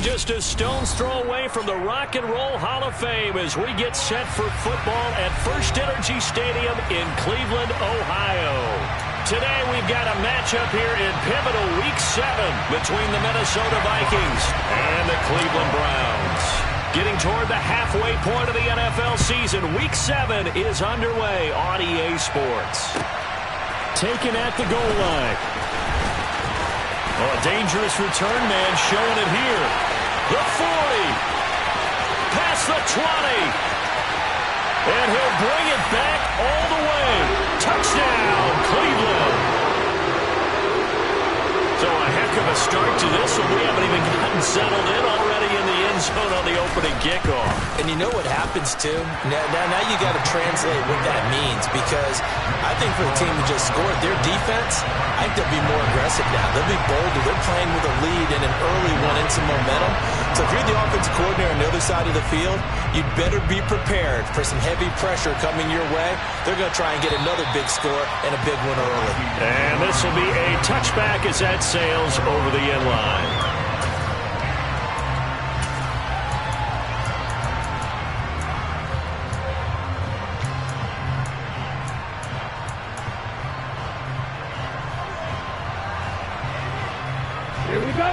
just a stone's throw away from the Rock and Roll Hall of Fame as we get set for football at First Energy Stadium in Cleveland, Ohio. Today we've got a matchup here in pivotal Week 7 between the Minnesota Vikings and the Cleveland Browns. Getting toward the halfway point of the NFL season, Week 7 is underway on EA Sports. Taken at the goal line. Oh, a dangerous return man showing it here. The 40. Past the 20. And he'll bring it back all the way. Touchdown, Cleveland. So a heck of a start to this one. We haven't even gotten settled in already in the end zone on the opening kickoff. And you know what happens, too? Now you got to translate what that means, because I think for the team who just scored, their defense, I think they'll be more aggressive now. They'll be bolder. They're playing with a lead and an early one and some momentum. So if you're the offensive coordinator on the other side of the field, you'd better be prepared for some heavy pressure coming your way. They're going to try and get another big score and a big one early. And this will be a touchback as that sails over the end line. Here we go.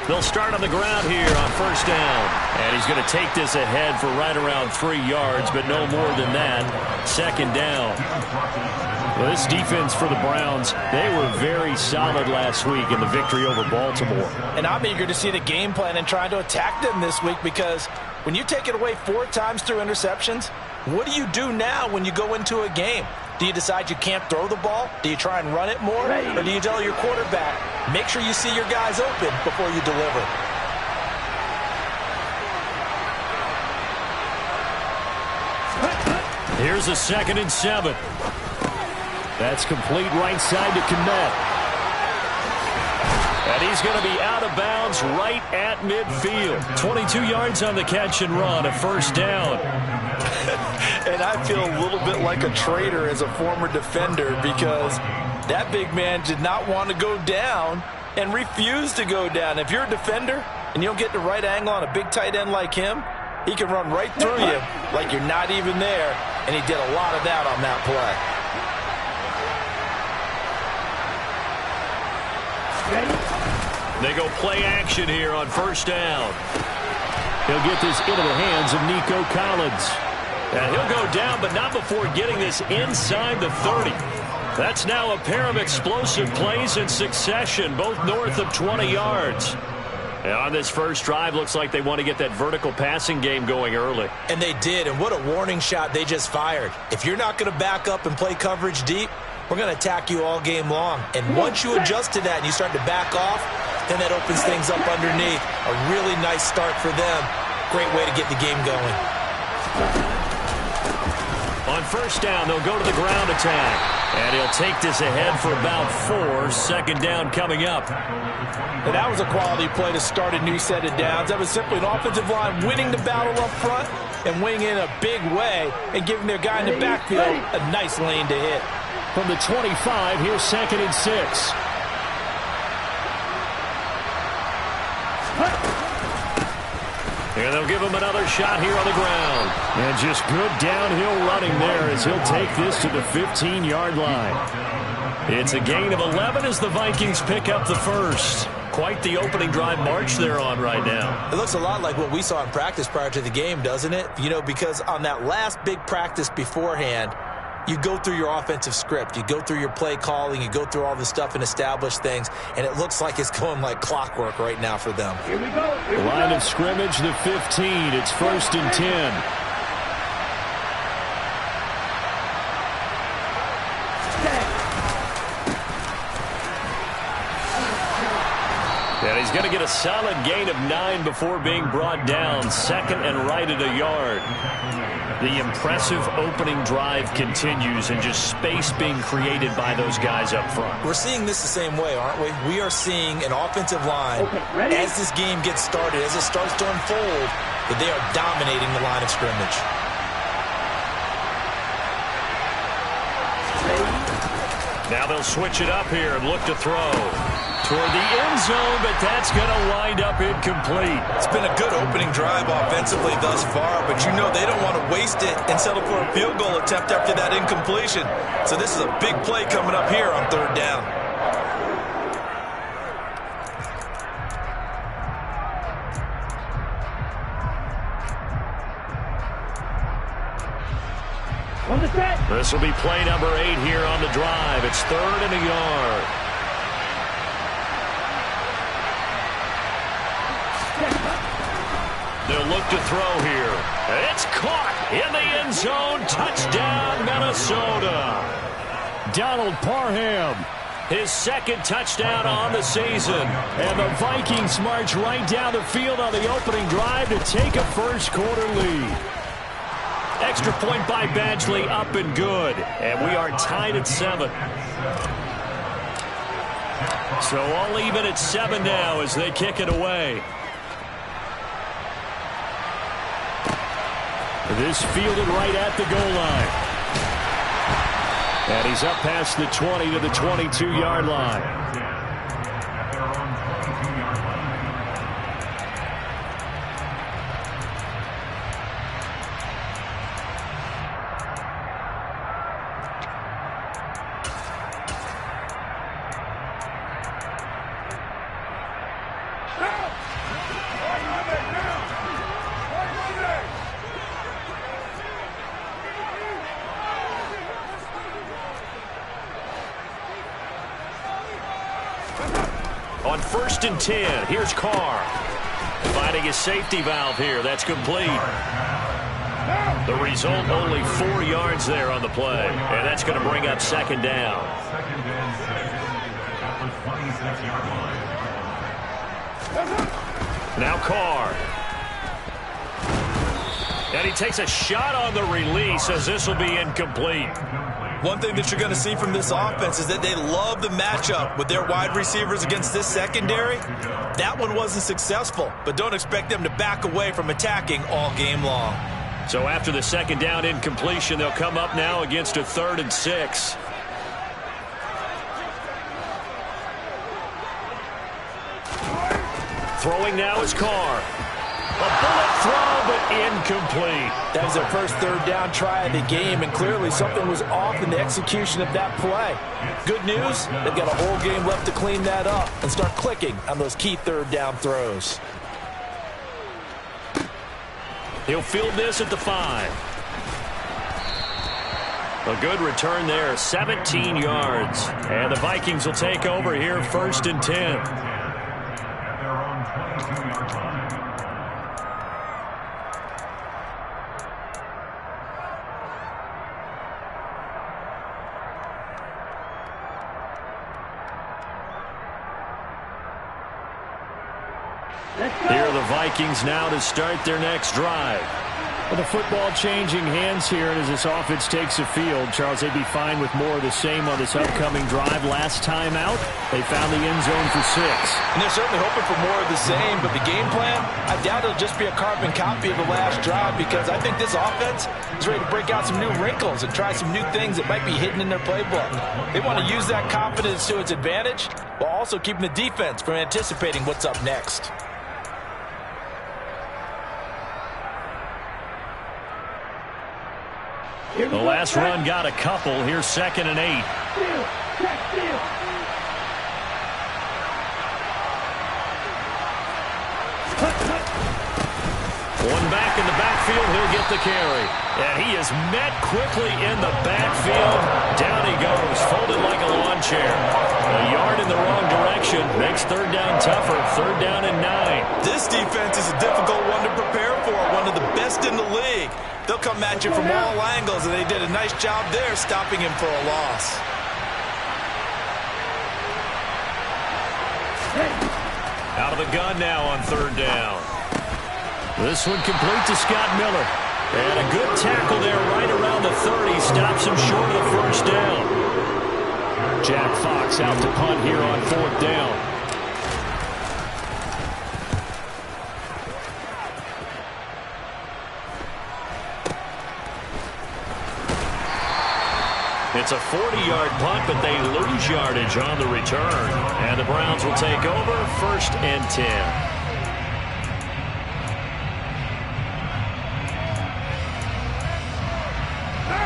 They'll start on the ground here on first down. And he's going to take this ahead for right around 3 yards, but no more than that. Second down. Well, this defense for the Browns, they were very solid last week in the victory over Baltimore. And I'm eager to see the game plan and trying to attack them this week, because when you take it away 4 times through interceptions, what do you do now when you go into a game? Do you decide you can't throw the ball? Do you try and run it more? Or do you tell your quarterback, make sure you see your guys open before you deliver? Here's a 2nd and 7. That's complete right side to Kmet. And he's going to be out of bounds right at midfield. 22 yards on the catch and run, a first down. And I feel a little bit like a traitor as a former defender, because that big man did not want to go down and refused to go down. If you're a defender and you don't get the right angle on a big tight end like him, he can run right through you like you're not even there, and he did a lot of that on that play. They go play action here on first down. He'll get this into the hands of Nico Collins. And he'll go down, but not before getting this inside the 30. That's now a pair of explosive plays in succession, both north of 20 yards. And on this first drive, looks like they want to get that vertical passing game going early. And they did, and what a warning shot they just fired. If you're not going to back up and play coverage deep, we're going to attack you all game long. And once you adjust to that and you start to back off, then that opens things up underneath. A really nice start for them. Great way to get the game going. On first down, they'll go to the ground attack. And he'll take this ahead for about 4. Second down coming up. And that was a quality play to start a new set of downs. That was simply an offensive line winning the battle up front and winning in a big way and giving their guy in the backfield a nice lane to hit. From the 25, here's 2nd and 6. And they'll give him another shot here on the ground. And just good downhill running there as he'll take this to the 15-yard line. It's a gain of 11 as the Vikings pick up the first. Quite the opening drive march they're on right now. It looks a lot like what we saw in practice prior to the game, doesn't it? You know, because on that last big practice beforehand, you go through your offensive script. You go through your play calling. You go through all the stuff and establish things. And it looks like it's going like clockwork right now for them. Here we go. Here we Line go. of scrimmage, the 15. It's 1st and 10. He's going to get a solid gain of 9 before being brought down. Second and right at a yard. The impressive opening drive continues and just space being created by those guys up front. We're seeing this the same way, aren't we? We are seeing an offensive line, as this game gets started, as it starts to unfold, that they are dominating the line of scrimmage. Now they'll switch it up here and look to throw toward the end zone, but that's going to wind up incomplete. It's been a good opening drive offensively thus far, but you know they don't want to waste it and settle for a field goal attempt after that incompletion. So this is a big play coming up here on third down. This will be play number 8 here on the drive. It's third and a yard. They'll look to throw here. It's caught in the end zone. Touchdown, Minnesota. Donald Parham, his second touchdown on the season. And the Vikings march right down the field on the opening drive to take a first quarter lead. Extra point by Badgley, up and good. And we are tied at 7. So all even at 7 now as they kick it away. This fielded right at the goal line. And he's up past the 20 to the 22-yard line. On first and 10, here's Carr. Finding his safety valve here. That's complete. The result, only 4 yards there on the play. And that's going to bring up second down. Now Carr. And he takes a shot on the release as this will be incomplete. One thing that you're going to see from this offense is that they love the matchup with their wide receivers against this secondary. That one wasn't successful, but don't expect them to back away from attacking all game long. So after the second down incompletion, they'll come up now against a 3rd and 6. Throwing now is Carr. A bullet throw, but incomplete. That was their first third down try of the game, and clearly something was off in the execution of that play. Good news, they've got a whole game left to clean that up and start clicking on those key third down throws. He'll field this at the 5. A good return there, 17 yards. And the Vikings will take over here, first and 10. Here are the Vikings now to start their next drive. With the football changing hands here, and as this offense takes the field, Charles, they'd be fine with more of the same on this upcoming drive. Last time out, they found the end zone for 6. And they're certainly hoping for more of the same, but the game plan, I doubt it'll just be a carbon copy of the last drive, because I think this offense is ready to break out some new wrinkles and try some new things that might be hidden in their playbook. They want to use that confidence to its advantage, while also keeping the defense from anticipating what's up next. The last run got a couple. Here's 2nd and 8. One back in the backfield. He'll get the carry. And he is met quickly in the backfield. Down he goes, folded like a lawn chair. A yard in the wrong direction. Makes third down tougher. Third down and 9. This defense is a difficult one to prepare for. One of the best in the league. They'll come at you from all angles, and they did a nice job there stopping him for a loss. Out of the gun now on third down. This one complete to Scott Miller. And a good tackle there right around the 30. Stops him short of the first down. Jack Fox out to punt here on fourth down. It's a 40-yard punt, but they lose yardage on the return. And the Browns will take over, 1st and 10.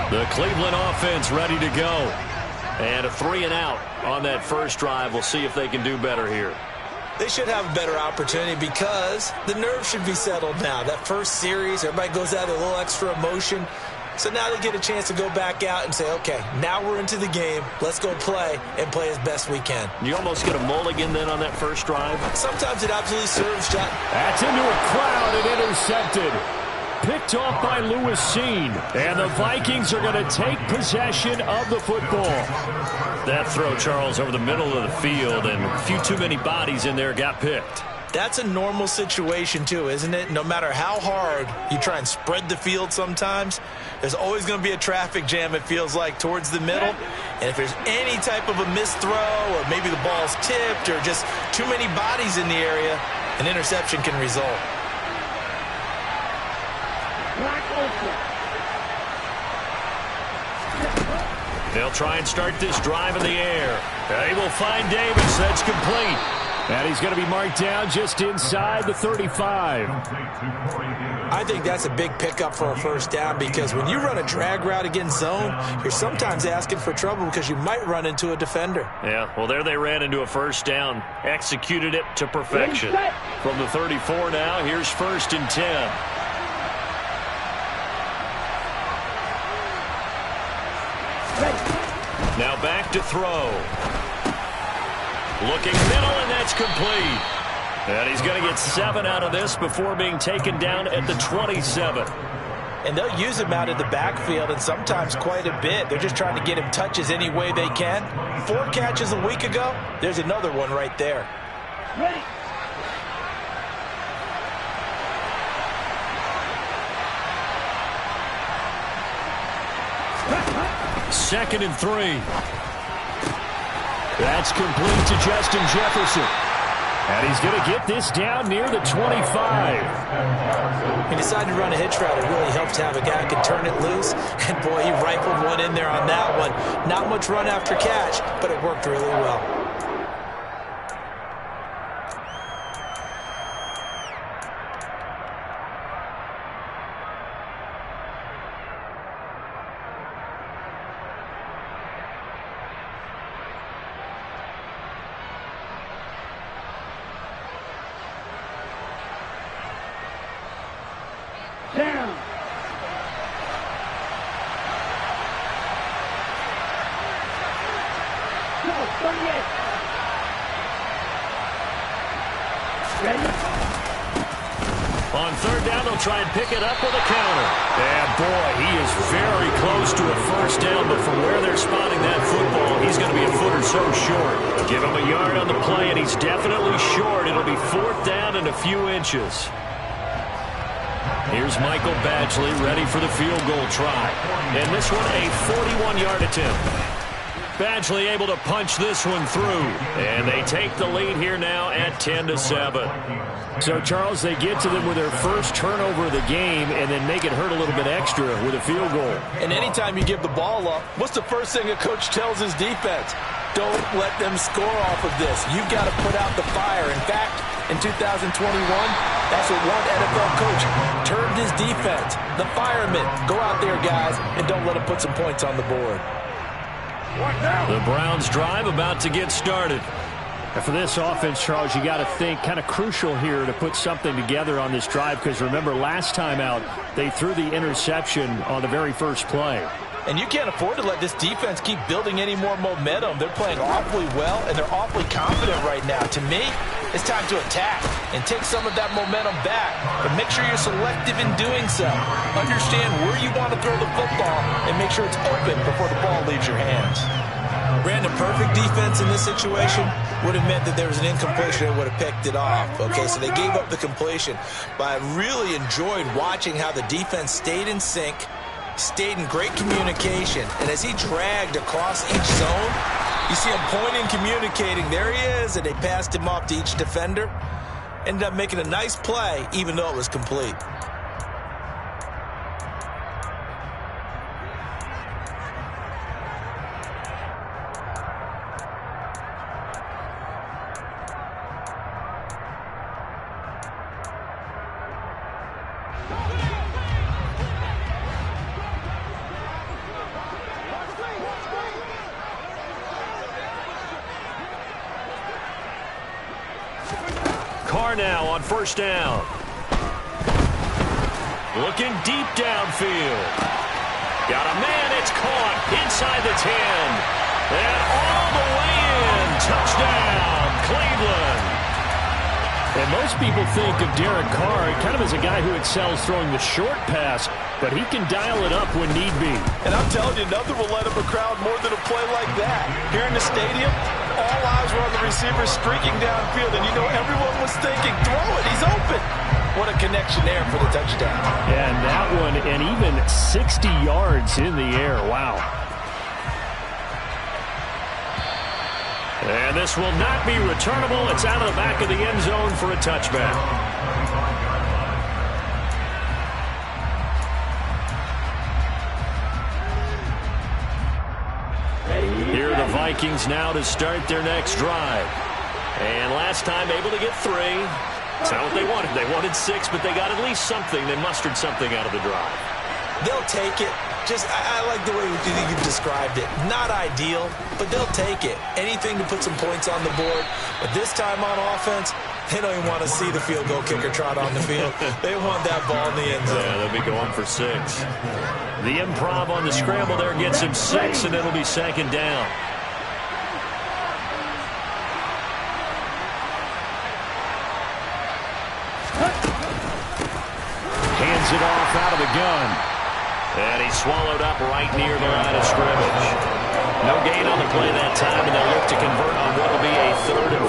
The Cleveland offense ready to go. And a 3-and-out on that first drive. We'll see if they can do better here. They should have a better opportunity because the nerves should be settled now. That first series, everybody goes out with a little extra emotion. So now they get a chance to go back out and say, okay, now we're into the game. Let's go play and play as best we can. You almost get a mulligan then on that first drive? Sometimes it absolutely serves, John. That's into a crowd and intercepted. Picked off by Lewis Seen. And the Vikings are going to take possession of the football. That throw, Charles, over the middle of the field, and a few too many bodies in there got picked. That's a normal situation, too, isn't it? No matter how hard you try and spread the field sometimes, there's always going to be a traffic jam, it feels like, towards the middle. And if there's any type of a missed throw or maybe the ball's tipped or just too many bodies in the area, an interception can result. They'll try and start this drive in the air. They will find Davis. That's complete. And he's going to be marked down just inside the 35. I think that's a big pickup for a first down because when you run a drag route against zone, you're sometimes asking for trouble because you might run into a defender. Yeah, well, there they ran into a first down. Executed it to perfection. From the 34 now, here's 1st and 10. Now back to throw. Looking middle, and that's complete. And he's going to get 7 out of this before being taken down at the 27. And they'll use him out of the backfield, and sometimes quite a bit. They're just trying to get him touches any way they can. 4 catches a week ago. There's another one right there. Ready. 2nd and 3. That's complete to Justin Jefferson. And he's going to get this down near the 25. He decided to run a hitch route. It really helps to have a guy who can turn it loose. And, boy, he rifled one in there on that one. Not much run after catch, but it worked really well. Down. Go, 38. Ready? On third down, they'll try and pick it up with a counter. And, boy, he is very close to a first down, but from where they're spotting that football, he's going to be a foot or so short. Give him a yard on the play, and he's definitely short. It'll be 4th down and a few inches. Here's Michael Badgley ready for the field goal try. And this one a 41-yard attempt. Badgley able to punch this one through. And they take the lead here now at 10-7. So, Charles, they get to them with their first turnover of the game and then make it hurt a little bit extra with a field goal. And anytime you give the ball up, what's the first thing a coach tells his defense? Don't let them score off of this. You've got to put out the fire. In fact, in 2021, that's what one NFL coach termed his defense. The firemen. Go out there, guys, and don't let them put some points on the board. The Browns drive about to get started. And for this offense, Charles, you got to think kind of crucial here to put something together on this drive because remember last time out they threw the interception on the very first play. And you can't afford to let this defense keep building any more momentum. They're playing awfully well, and they're awfully confident right now. To me, it's time to attack and take some of that momentum back. But make sure you're selective in doing so. Understand where you want to throw the football and make sure it's open before the ball leaves your hands. Ran the perfect defense in this situation would have meant that there was an incompletion and would have picked it off. Okay, so they gave up the completion. But I really enjoyed watching how the defense stayed in sync, stayed in great communication, and as he dragged across each zone, you see him pointing, communicating. There he is, and they passed him off to each defender. Ended up making a nice play, even though it was complete. Now on first down. Looking deep downfield. Got a man, it's caught inside the 10. And all the way in. Touchdown, Cleveland. And most people think of Derek Carr kind of as a guy who excels throwing the short pass, but he can dial it up when need be. And I'm telling you, nothing will let up a crowd more than a play like that. Here in the stadium, all eyes were on the receiver streaking downfield, and you know everyone was thinking, throw it, he's open. What a connection there for the touchdown. And that one, and even 60 yards in the air. Wow. And this will not be returnable. It's out of the back of the end zone for a touchback. Here are the Vikings now to start their next drive. And last time able to get 3. It's not what they wanted. They wanted 6, but they got at least something. They mustered something out of the drive. They'll take it. I like the way you described it. Not ideal, but they'll take it. Anything to put some points on the board. But this time on offense, they don't even want to see the field goal kicker trot on the field. They want that ball in the end zone. Yeah, they'll be going for 6. The improv on the scramble there gets him 6, and it'll be second down. Hands it off out of the gun. And he's swallowed up right near the line of scrimmage. No gain on the play that time, and they'll look to convert on what will be a 3rd and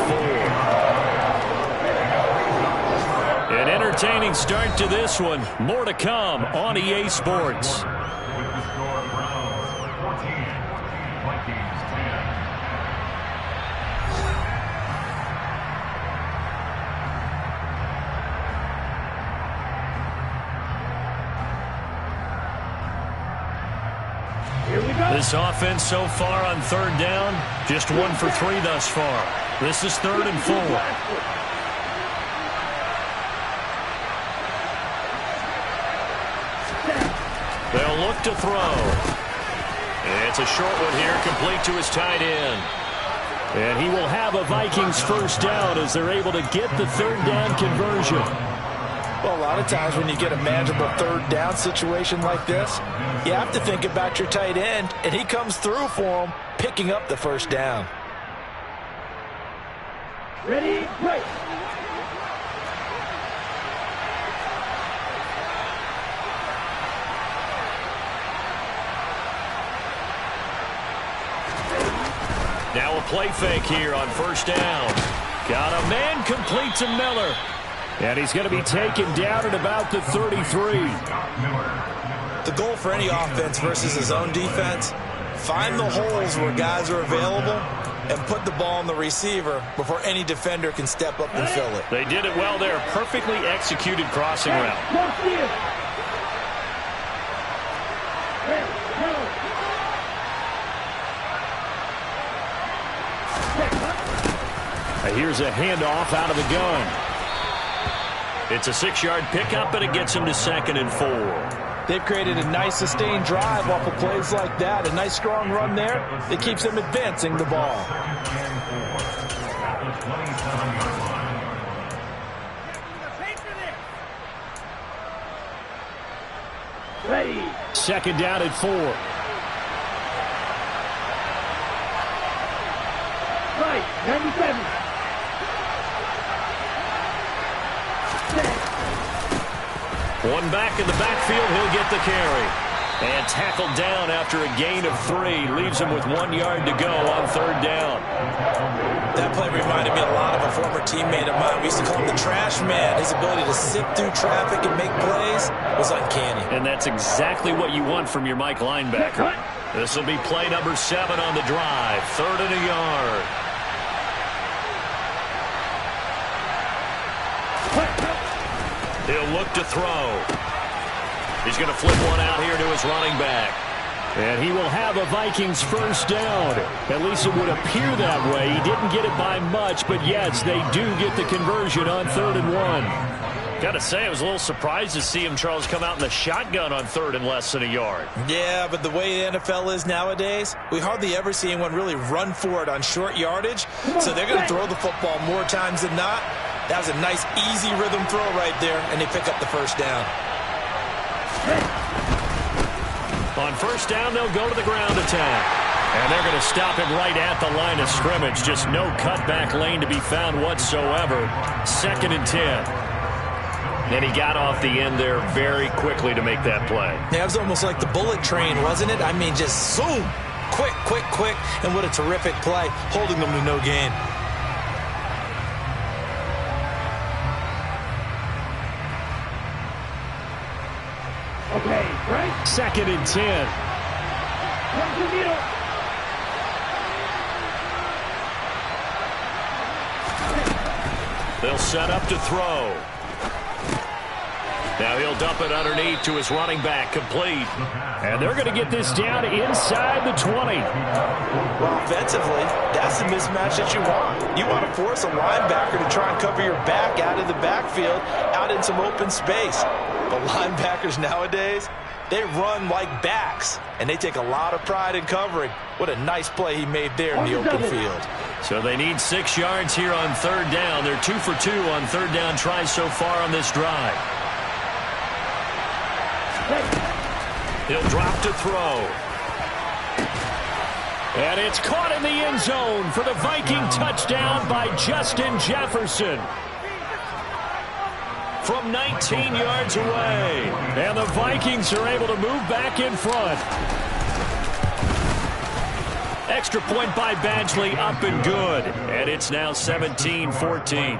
4. An entertaining start to this one. More to come on EA Sports. This offense so far on 3rd down, just 1 for 3 thus far. This is 3rd and 4. They'll look to throw. And it's a short one here, complete to his tight end. And he will have a Vikings first down as they're able to get the 3rd down conversion. Well, a lot of times when you get a manageable 3rd down situation like this, you have to think about your tight end, and he comes through for him, picking up the first down. Ready, break. Now a play fake here on first down. Got a man, complete to Miller. And he's going to be taken down at about the 33. The goal for any offense versus his own defense, find the holes where guys are available and put the ball on the receiver before any defender can step up and fill it. They did it well there. Perfectly executed crossing route. Here's a handoff out of the gun. It's a 6-yard pickup, and it gets him to 2nd and 4. They've created a nice sustained drive off of plays like that. A nice strong run there that keeps them advancing the ball. Ready. 2nd down at 4. Right, 97. One back in the backfield, he'll get the carry. And tackled down after a gain of 3. Leaves him with 1 yard to go on 3rd down. That play reminded me a lot of a former teammate of mine. We used to call him the trash man. His ability to sift through traffic and make plays was uncanny. And that's exactly what you want from your Mike linebacker. This will be play number 7 on the drive. 3rd and a yard. He'll look to throw. He's going to flip one out here to his running back. And he will have a Vikings first down. At least it would appear that way. He didn't get it by much, but yes, they do get the conversion on 3rd and 1. Got to say, I was a little surprised to see him, Charles, come out in the shotgun on 3rd and less than a yard. Yeah, but the way the NFL is nowadays, we hardly ever see anyone really run for it on short yardage. So they're going to throw the football more times than not. That was a nice, easy rhythm throw right there, and they pick up the first down. On 1st down, they'll go to the ground attack. And they're going to stop him right at the line of scrimmage. Just no cutback lane to be found whatsoever. 2nd and 10. And he got off the end there very quickly to make that play. Yeah, it was almost like the bullet train, wasn't it? I mean, just zoom. Quick, quick, quick. And what a terrific play, holding them to no gain. Okay, right. 2nd and 10. Come to middle. They'll set up to throw. Now he'll dump it underneath to his running back, complete. And they're going to get this down inside the 20. Well, offensively, that's the mismatch that you want. You want to force a linebacker to try and cover your back out of the backfield, out in some open space. But linebackers nowadays, they run like backs, and they take a lot of pride in covering. What a nice play he made there in the open field. So they need 6 yards here on 3rd down. They're 2 for 2 on 3rd down tries so far on this drive. He'll drop to throw. And it's caught in the end zone for the Viking touchdown by Justin Jefferson. From 19 yards away. And the Vikings are able to move back in front. Extra point by Badgley, up and good. And it's now 17-14.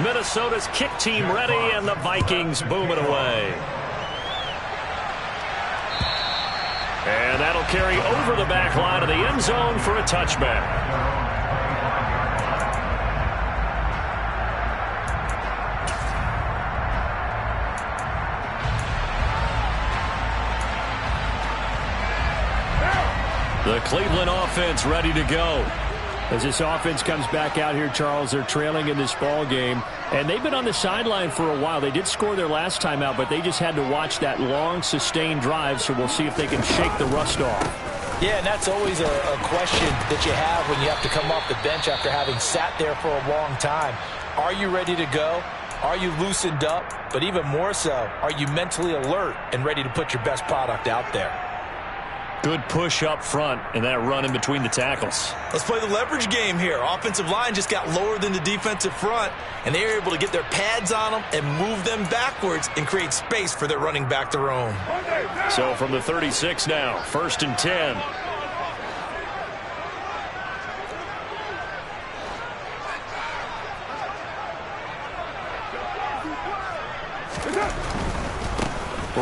Minnesota's kick team ready, and the Vikings boom it away. And that'll carry over the back line of the end zone for a touchback. The Cleveland offense ready to go. As this offense comes back out here, Charles, they're trailing in this ball game, and they've been on the sideline for a while. They did score their last time out, but they just had to watch that long, sustained drive, so we'll see if they can shake the rust off. Yeah, and that's always a question that you have when you have to come off the bench after having sat there for a long time. Are you ready to go? Are you loosened up? But even more so, are you mentally alert and ready to put your best product out there? Good push up front and that run in between the tackles. Let's play the leverage game here. Offensive line just got lower than the defensive front, and they were able to get their pads on them and move them backwards and create space for their running back to roam. So from the 36 now, 1st and 10.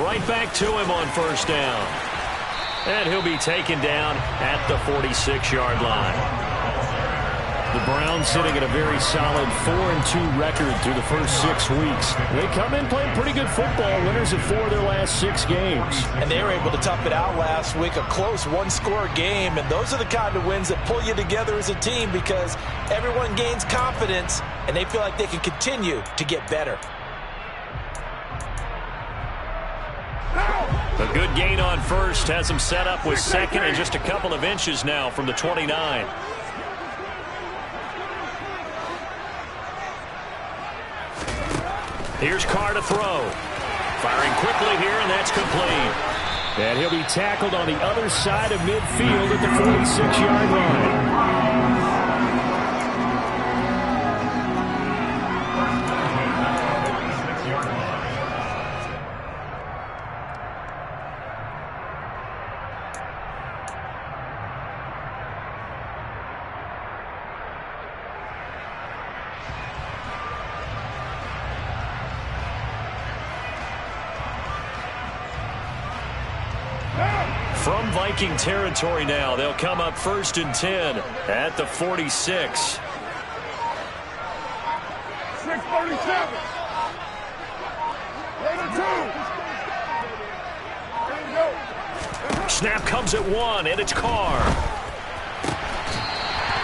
Right back to him on 1st down. And he'll be taken down at the 46-yard line. The Browns sitting at a very solid 4-2 record through the first 6 weeks. They come in playing pretty good football, winners of 4 of their last 6 games. And they were able to tough it out last week, a close one-score game. And those are the kind of wins that pull you together as a team because everyone gains confidence and they feel like they can continue to get better. A good gain on 1st has him set up with 2nd and just a couple of inches now from the 29. Here's Carr to throw. Firing quickly here, and that's complete. And he'll be tackled on the other side of midfield at the 46-yard line. From Viking territory now, they'll come up 1st and 10 at the 46. 6:37. Snap comes at 1, and it's Carr.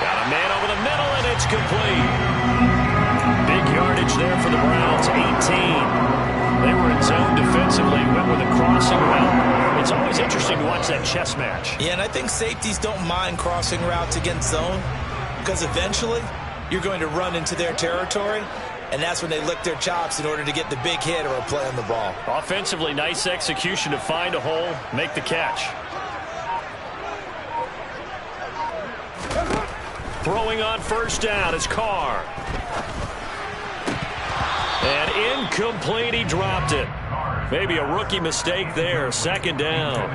Got a man over the middle, and it's complete. Big yardage there for the Browns, 18. They were in zone defensively, went with a crossing route. It's always interesting to watch that chess match. Yeah, and I think safeties don't mind crossing routes against zone because eventually you're going to run into their territory, and that's when they lick their chops in order to get the big hit or a play on the ball. Offensively, nice execution to find a hole, make the catch. Throwing on 1st down is Carr. And incomplete, he dropped it. Maybe a rookie mistake there, 2nd down.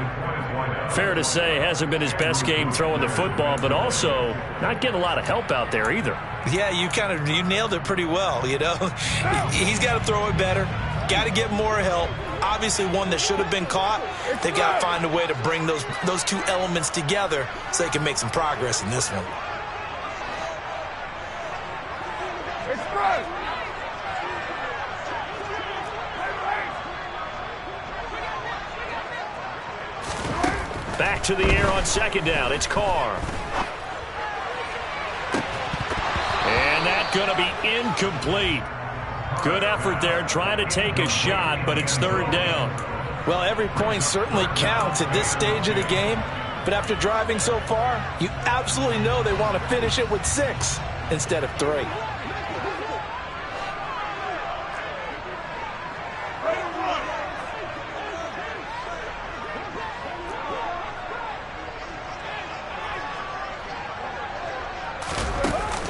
Fair to say, hasn't been his best game throwing the football, but also not getting a lot of help out there either. Yeah, you nailed it pretty well, you know. He's got to throw it better, got to get more help. Obviously one that should have been caught. They've got to find a way to bring those two elements together so they can make some progress in this one. Back to the air on 2nd down. It's Carr. And that's going to be incomplete. Good effort there trying to take a shot, but it's 3rd down. Well, every point certainly counts at this stage of the game, but after driving so far, you absolutely know they want to finish it with 6 instead of 3.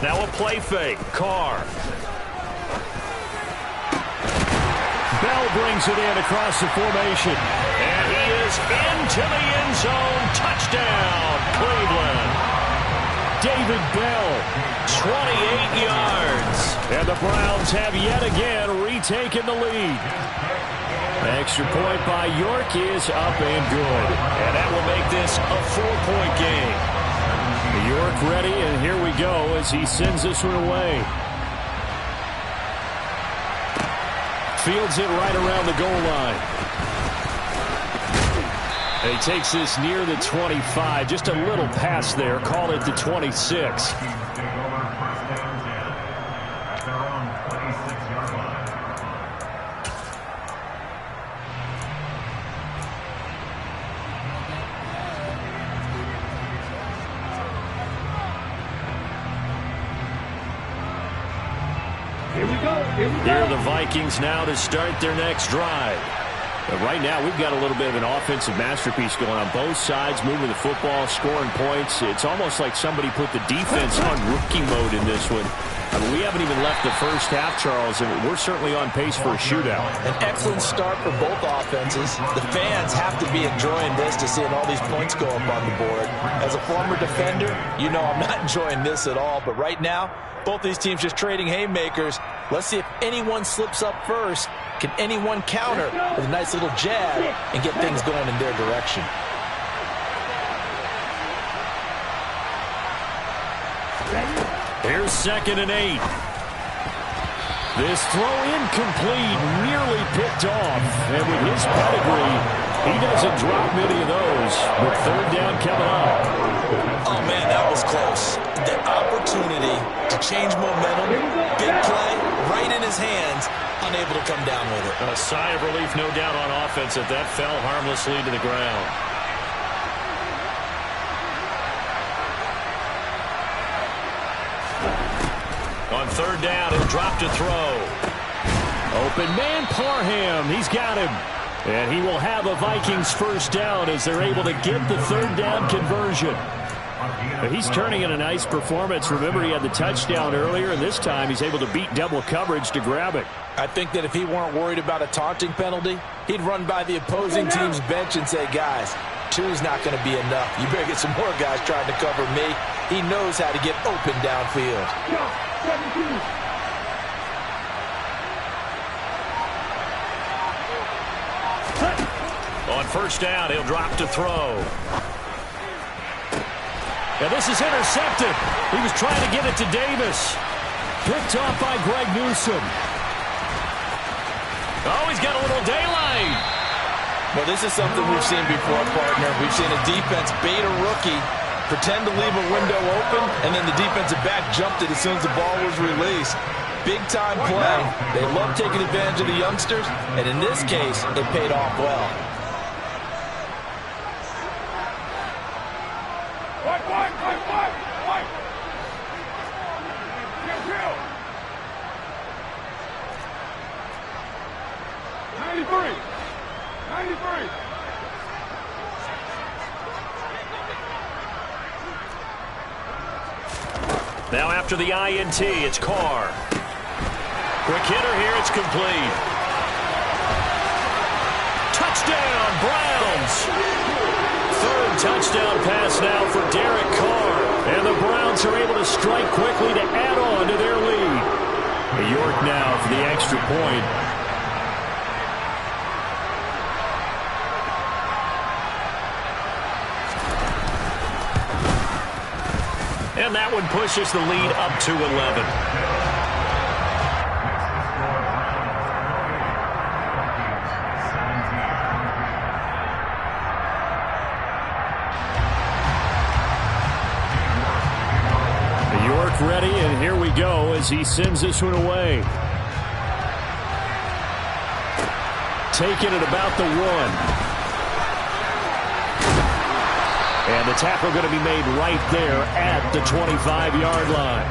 Now a play fake. Carr. Bell brings it in across the formation. And he is into the end zone. Touchdown, Cleveland. David Bell, 28 yards. And the Browns have yet again retaken the lead. Extra point by York is up and good. And that will make this a 4-point game. York ready, and here we go as he sends this one away. Fields it right around the goal line. And he takes this near the 25. Just a little pass there. Call it the 26. Here are the Vikings now to start their next drive. But right now, we've got a little bit of an offensive masterpiece going on both sides, moving the football, scoring points. It's almost like somebody put the defense on rookie mode in this one. I mean, we haven't even left the first half, Charles, and we're certainly on pace for a shootout. An excellent start for both offenses. The fans have to be enjoying this to seeing all these points go up on the board. As a former defender, you know I'm not enjoying this at all, but right now, both these teams just trading haymakers. Let's see if anyone slips up first. Can anyone counter with a nice little jab and get things going in their direction? Here's 2nd and 8. This throw incomplete, nearly picked off. And with his pedigree, he doesn't drop many of those. But 3rd down coming up. Oh, man, that was close. The opportunity to change momentum, big play, right in his hands, unable to come down with it. A sigh of relief, no doubt, on offense if that fell harmlessly to the ground. On 3rd down, he'll drop to throw. Open man, Parham. He's got him. And he will have a Vikings 1st down as they're able to get the 3rd down conversion. But he's turning in a nice performance. Remember, he had the touchdown earlier, and this time he's able to beat double coverage to grab it. I think that if he weren't worried about a taunting penalty, he'd run by the opposing team's bench and say, guys, 2's not going to be enough. You better get some more guys trying to cover me. He knows how to get open downfield. On first down. He'll drop to throw. And this is intercepted. He was trying to get it to Davis. Picked off by Greg Newsome. Oh, he's got a little daylight. Well, this is something we've seen before, partner. We've seen a defense bait a rookie, pretend to leave a window open, and then the defensive back jumped it as soon as the ball was released. Big-time play. They love taking advantage of the youngsters, and in this case, it paid off well. Now after the INT, it's Carr. Quick hitter here, it's complete. Touchdown, Browns! Third touchdown pass now for Derek Carr. And the Browns are able to strike quickly to add on to their lead. York now for the extra point. And that one pushes the lead up to 11. York ready, and here we go as he sends this one away. Taking it about the 1. And the tackle going to be made right there at the 25-yard line.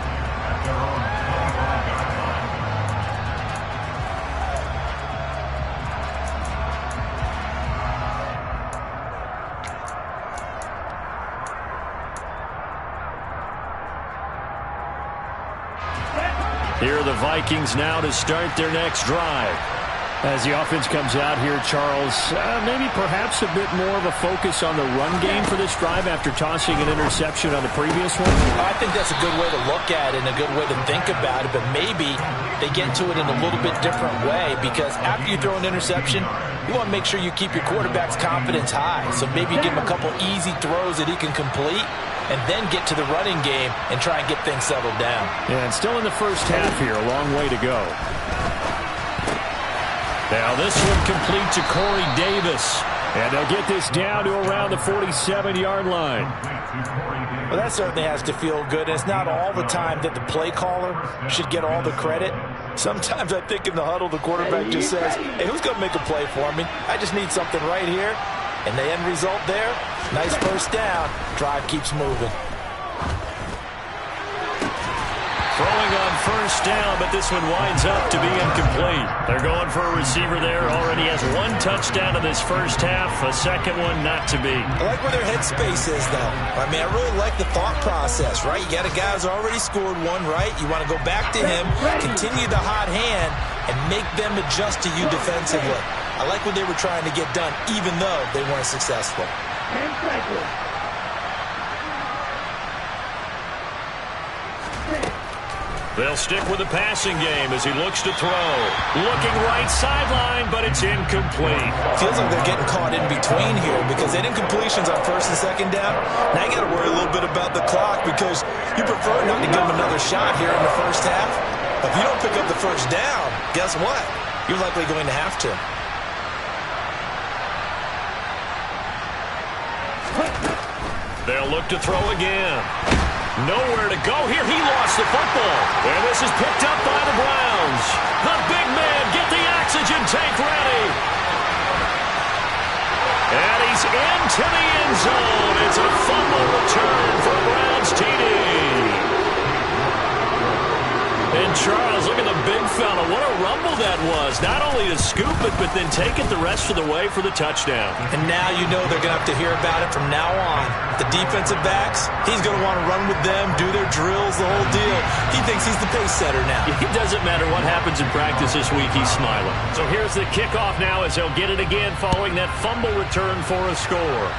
Here are the Vikings now to start their next drive. As the offense comes out here, Charles, maybe perhaps a bit more of a focus on the run game for this drive after tossing an interception on the previous one? I think that's a good way to look at it and a good way to think about it, but maybe they get to it in a little bit different way because after you throw an interception, you want to make sure you keep your quarterback's confidence high. So maybe give him a couple easy throws that he can complete and then get to the running game and try and get things settled down. Yeah, and still in the first half here, a long way to go. Now this one complete to Corey Davis. And they'll get this down to around the 47-yard line. Well, that certainly has to feel good. It's not all the time that the play caller should get all the credit. Sometimes I think in the huddle, the quarterback just says, hey, who's going to make a play for me? I just need something right here. And the end result there, nice first down. Drive keeps moving. Throwing on first down, but this one winds up to be incomplete. They're going for a receiver there. Already has one touchdown in this first half. A second one not to be. I like where their headspace is, though. I mean, I really like the thought process, right? You got a guy who's already scored one, right? You want to go back to him, continue the hot hand, and make them adjust to you defensively. I like what they were trying to get done, even though they weren't successful. They'll stick with the passing game as he looks to throw. Looking right sideline, but it's incomplete. Feels like they're getting caught in between here because they did incompletions on first and second down. Now you got to worry a little bit about the clock because you prefer not to give them another shot here in the first half. If you don't pick up the first down, guess what? You're likely going to have to. They'll look to throw again. Nowhere to go here. He lost the football. And this is picked up by the Browns. The big man, get the oxygen tank ready. And he's into the end zone. It's a fumble return for Browns TD. And Charles, look at the big fella. What a rumble that was. Not only to scoop it, but then take it the rest of the way for the touchdown. And now you know they're going to have to hear about it from now on. The defensive backs, he's going to want to run with them, do their drills, the whole deal. He thinks he's the pace setter now. It doesn't matter what happens in practice this week, he's smiling. So here's the kickoff now as they'll get it again following that fumble return for a score.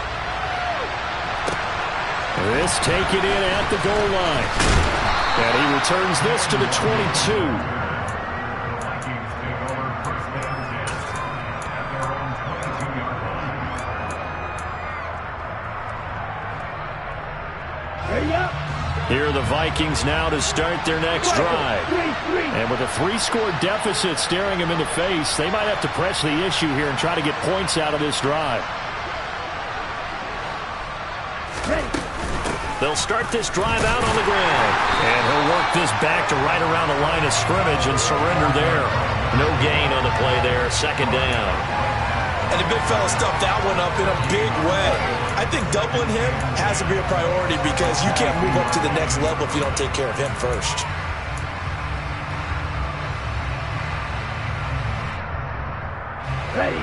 This taken in at the goal line. And he returns this to the 22. the Vikings now to start their next drive. And with a 3-score deficit staring them in the face, they might have to press the issue here and try to get points out of this drive. They'll start this drive out on the ground. And he'll work this back to right around the line of scrimmage and surrender there. No gain on the play there, second down. And the big fella stuffed that one up in a big way. I think doubling him has to be a priority because you can't move up to the next level if you don't take care of him first. Ready.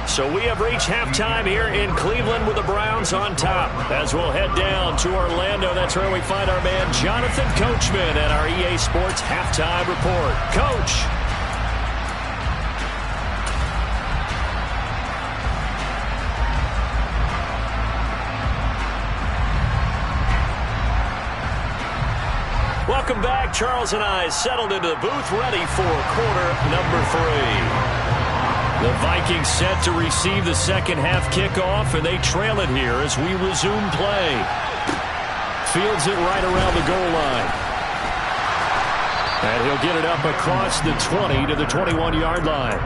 So we have reached halftime here in Cleveland with the Browns on top. As we'll head down to Orlando, that's where we find our man Jonathan Coachman at our EA Sports Halftime Report. Coach. Welcome back. Charles and I settled into the booth, ready for quarter number 3. The Vikings set to receive the second half kickoff, and they trail it here as we resume play. Fields it right around the goal line. And he'll get it up across the 20 to the 21-yard line.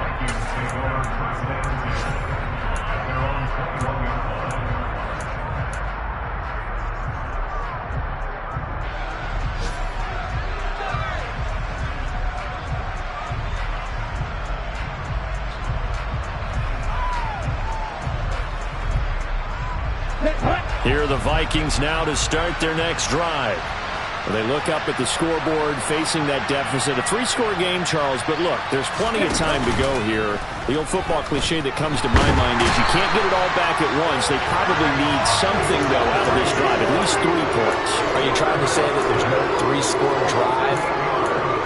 Here are the Vikings now to start their next drive. They look up at the scoreboard facing that deficit. A 3-score game, Charles, but look, there's plenty of time to go here. The old football cliche that comes to my mind is you can't get it all back at once. They probably need something, though, out of this drive, at least 3 points. Are you trying to say that there's no 3-score drive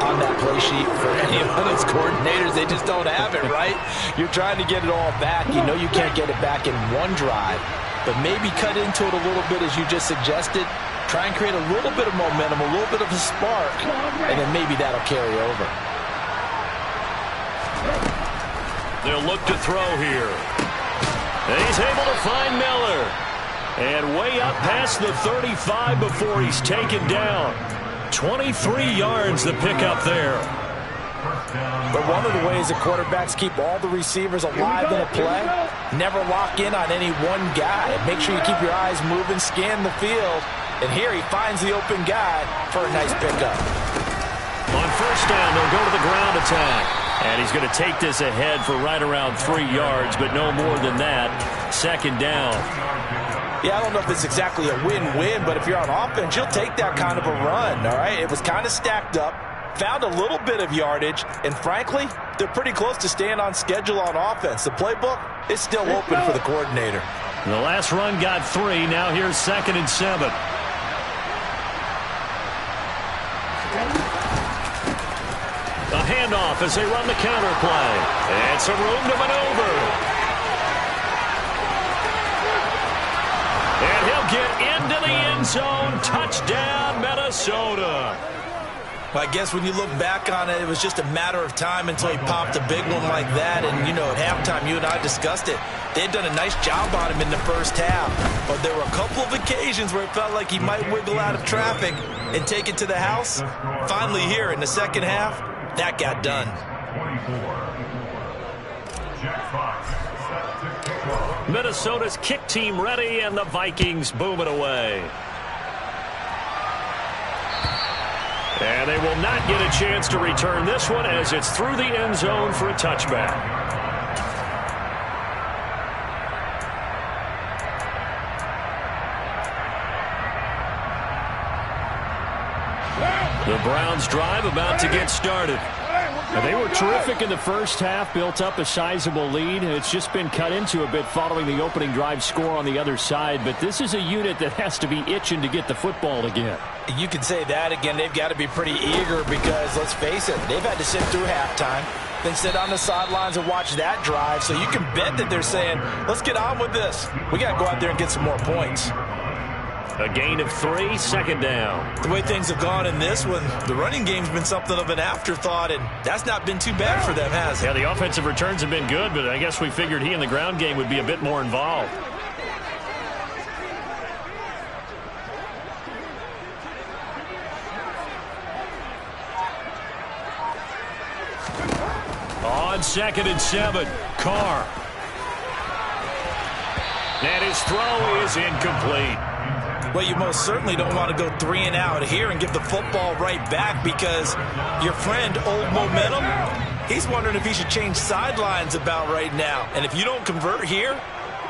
on that play sheet for any of those coordinators? They just don't have it, right? You're trying to get it all back. You know you can't get it back in one drive. But maybe cut into it a little bit, as you just suggested. Try and create a little bit of momentum, a little bit of a spark, and then maybe that'll carry over. They'll look to throw here. And he's able to find Miller. And way up past the 35 before he's taken down. 23 yards the pickup there. But one of the ways that quarterbacks keep all the receivers alive in a play, never lock in on any one guy. Make sure you keep your eyes moving, scan the field. And here he finds the open guy for a nice pickup. On first down, they'll go to the ground attack. And he's going to take this ahead for right around 3 yards, but no more than that. Second down. Yeah, I don't know if it's exactly a win-win, but if you're on offense, you'll take that kind of a run, all right? It was kind of stacked up. Found a little bit of yardage, and frankly, they're pretty close to staying on schedule on offense. The playbook is still open for the coordinator. The last run got 3. Now here's 2nd and 7. A handoff as they run the counter play. And some room to maneuver. And he'll get into the end zone. Touchdown, Minnesota. Well, I guess when you look back on it, it was just a matter of time until he popped a big one like that. And, you know, at halftime, you and I discussed it. They had done a nice job on him in the first half. But there were a couple of occasions where it felt like he might wiggle out of traffic and take it to the house. Finally here in the second half, that got done. Minnesota's kick team ready, and the Vikings boom it away. And they will not get a chance to return this one as it's through the end zone for a touchback. The Browns drive about to get started. They were terrific in the first half, built up a sizable lead, and it's just been cut into a bit following the opening drive score on the other side. But this is a unit that has to be itching to get the football again. You can say that again. They've got to be pretty eager because, let's face it, they've had to sit through halftime, then sit on the sidelines and watch that drive. So you can bet that they're saying, let's get on with this. We got to go out there and get some more points. A gain of 3, second down. The way things have gone in this one, the running game's been something of an afterthought, and that's not been too bad for them, has it? Yeah, the offensive returns have been good, but I guess we figured he in the ground game would be a bit more involved. On 2nd and 7, Carr. And his throw is incomplete. Well, you most certainly don't want to go 3 and out here and give the football right back because your friend, Old Momentum, he's wondering if he should change sidelines about right now. And if you don't convert here,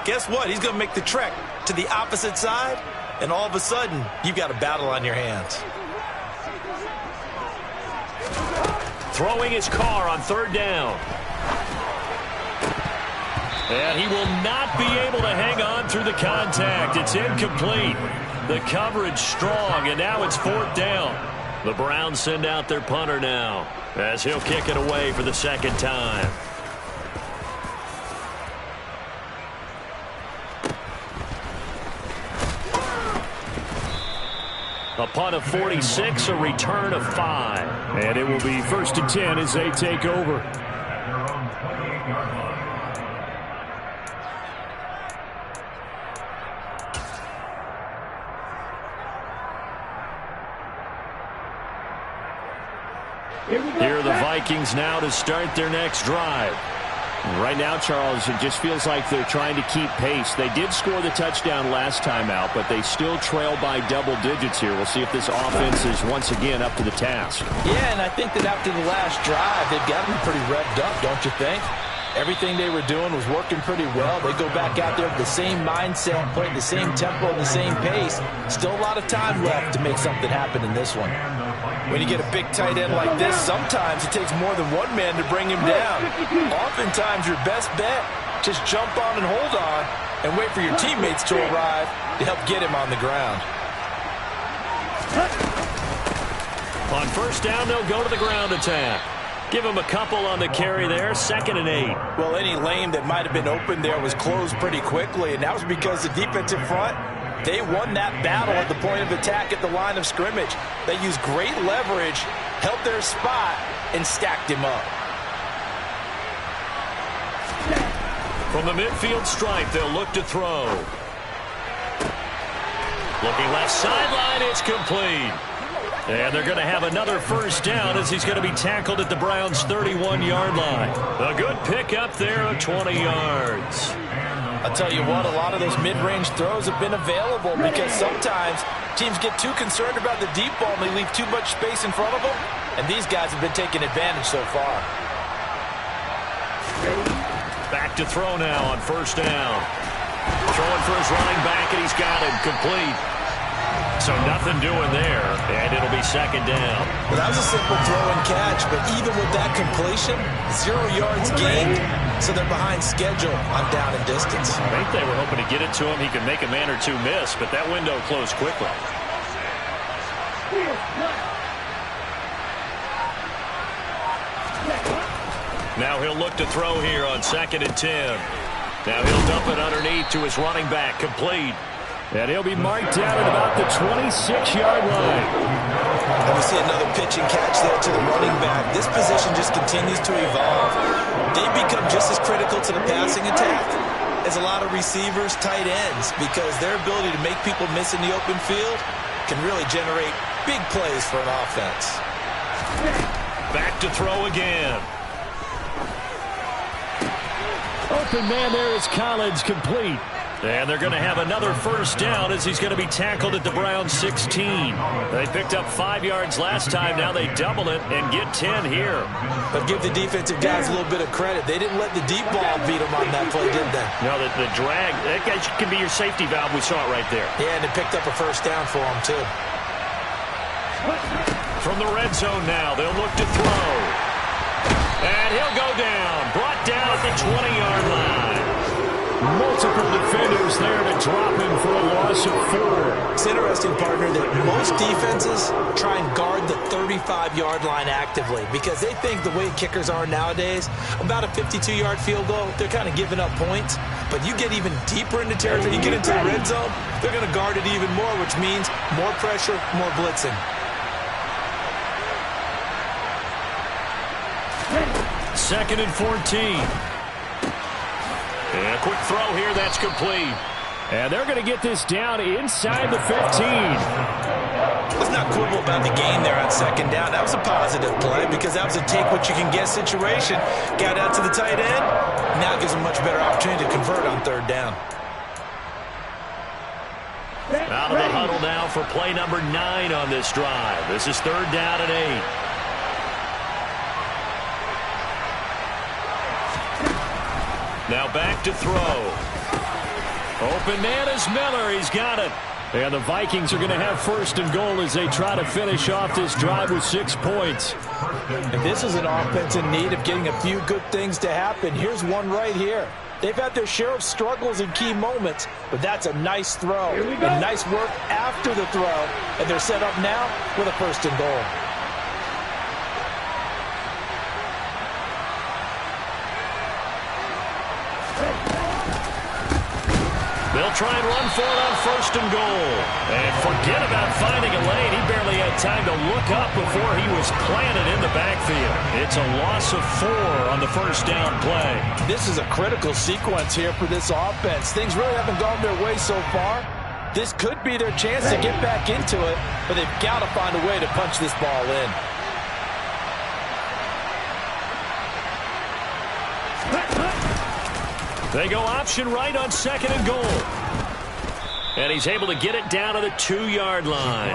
guess what? He's going to make the trek to the opposite side, and all of a sudden, you've got a battle on your hands. Throwing his Carr on 3rd down. And he will not be able to hang on through the contact. It's incomplete. The coverage strong, and now it's 4th down. The Browns send out their punter now as he'll kick it away for the 2nd time. A punt of 46, a return of 5. And it will be 1st and 10 as they take over. Here are the Vikings now to start their next drive. Right now, Charles, it just feels like they're trying to keep pace. They did score the touchdown last time out, but they still trail by double digits here. We'll see if this offense is once again up to the task. Yeah, and I think that after the last drive, they've got to be pretty revved up, don't you think? Everything they were doing was working pretty well. They go back out there with the same mindset, playing the same tempo and the same pace. Still a lot of time left to make something happen in this one. When you get a big tight end like this, sometimes it takes more than one man to bring him down. Oftentimes, your best bet, just jump on and hold on and wait for your teammates to arrive to help get him on the ground. On 1st down, they'll go to the ground attack. Give him a couple on the carry there, 2nd and 8. Well, any lane that might have been open there was closed pretty quickly, and that was because the defensive front, they won that battle at the point of attack at the line of scrimmage. They used great leverage, held their spot, and stacked him up. From the midfield stripe, they'll look to throw. Looking left sideline, it's complete. And they're going to have another 1st down as he's going to be tackled at the Browns' 31-yard line. A good pickup there of 20 yards. I'll tell you what, a lot of those mid-range throws have been available because sometimes teams get too concerned about the deep ball and they leave too much space in front of them, and these guys have been taking advantage so far. Back to throw now on 1st down. Throwing for his running back, and he's got him complete. So nothing doing there, and it'll be 2nd down. Well, that was a simple throw and catch, but even with that completion, 0 yards gained, so they're behind schedule on down and distance. I think they were hoping to get it to him. He could make a man or two miss, but that window closed quickly. Now he'll look to throw here on 2nd and 10. Now he'll dump it underneath to his running back, complete. And he'll be marked down at about the 26-yard line. And we see another pitch and catch there to the running back. This position just continues to evolve. They become just as critical to the passing attack as a lot of receivers, tight ends, because their ability to make people miss in the open field can really generate big plays for an offense. Back to throw again. Open man there is Collins, complete. And they're going to have another 1st down as he's going to be tackled at the Browns' 16. They picked up 5 yards last time. Now they double it and get 10 here. But give the defensive guys a little bit of credit. They didn't let the deep ball beat them on that play, did they? No, the drag, that can be your safety valve. We saw it right there. Yeah, and it picked up a 1st down for them, too. From the red zone now, they'll look to throw. And he'll go down. Brought down at the 20-yard line. Multiple defenders there to drop him for a loss of 4. It's interesting, partner, that most defenses try and guard the 35-yard line actively because they think the way kickers are nowadays, about a 52-yard field goal, they're kind of giving up points. But you get even deeper into territory, you get into the red zone, they're going to guard it even more, which means more pressure, more blitzing. Second and 14. And a quick throw here, that's complete. And they're going to get this down inside the 15. Let's not quibble about the gain there on second down. That was a positive play because that was a take-what-you-can-get situation. Got out to the tight end. Now gives them a much better opportunity to convert on third down. Out of the huddle now for play number 9 on this drive. This is third down and 8. Now back to throw. Open man is Miller. He's got it. And the Vikings are going to have first and goal as they try to finish off this drive with 6 points. And this is an offense in need of getting a few good things to happen. Here's one right here. They've had their share of struggles in key moments, but that's a nice throw. And nice work after the throw. And they're set up now with a first and goal. They'll try and run for it on first and goal. And forget about finding a lane. He barely had time to look up before he was planted in the backfield. It's a loss of 4 on the first down play. This is a critical sequence here for this offense. Things really haven't gone their way so far. This could be their chance to get back into it, but they've got to find a way to punch this ball in. They go option right on second and goal. And he's able to get it down to the 2-yard line.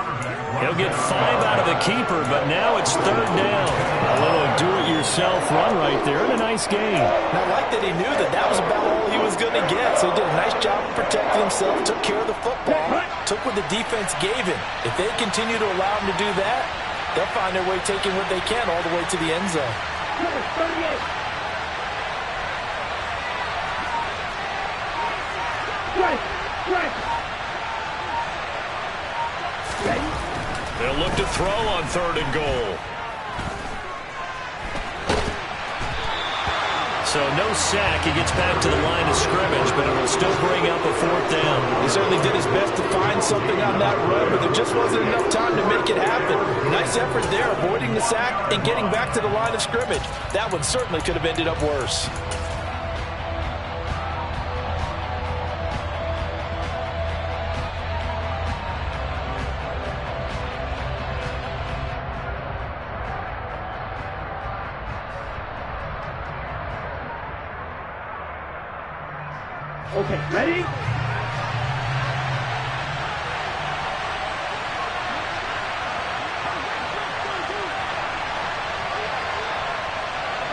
He'll get 5 out of the keeper, but now it's third down. A little do-it-yourself run right there and a nice gain. And I like that he knew that that was about all he was going to get. So he did a nice job of protecting himself, took care of the football, took what the defense gave him. If they continue to allow him to do that, they'll find their way taking what they can all the way to the end zone. Number 38. They'll look to throw on third and goal. So no sack. He gets back to the line of scrimmage, but it'll still bring up a fourth down. He certainly did his best to find something on that run, but there just wasn't enough time to make it happen. Nice effort there, avoiding the sack and getting back to the line of scrimmage. That one certainly could have ended up worse. Okay, ready?